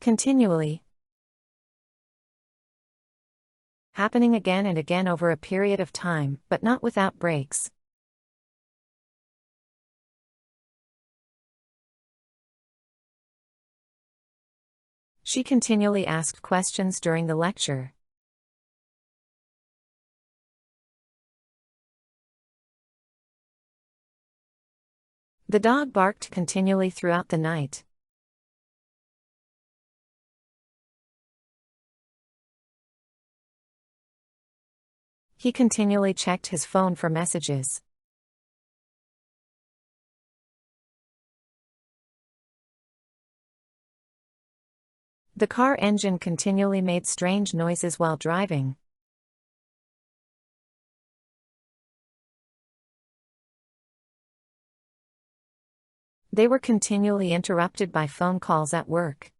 Continually. Happening again and again over a period of time, but not without breaks. She continually asked questions during the lecture. The dog barked continually throughout the night. He continually checked his phone for messages. The car engine continually made strange noises while driving. They were continually interrupted by phone calls at work.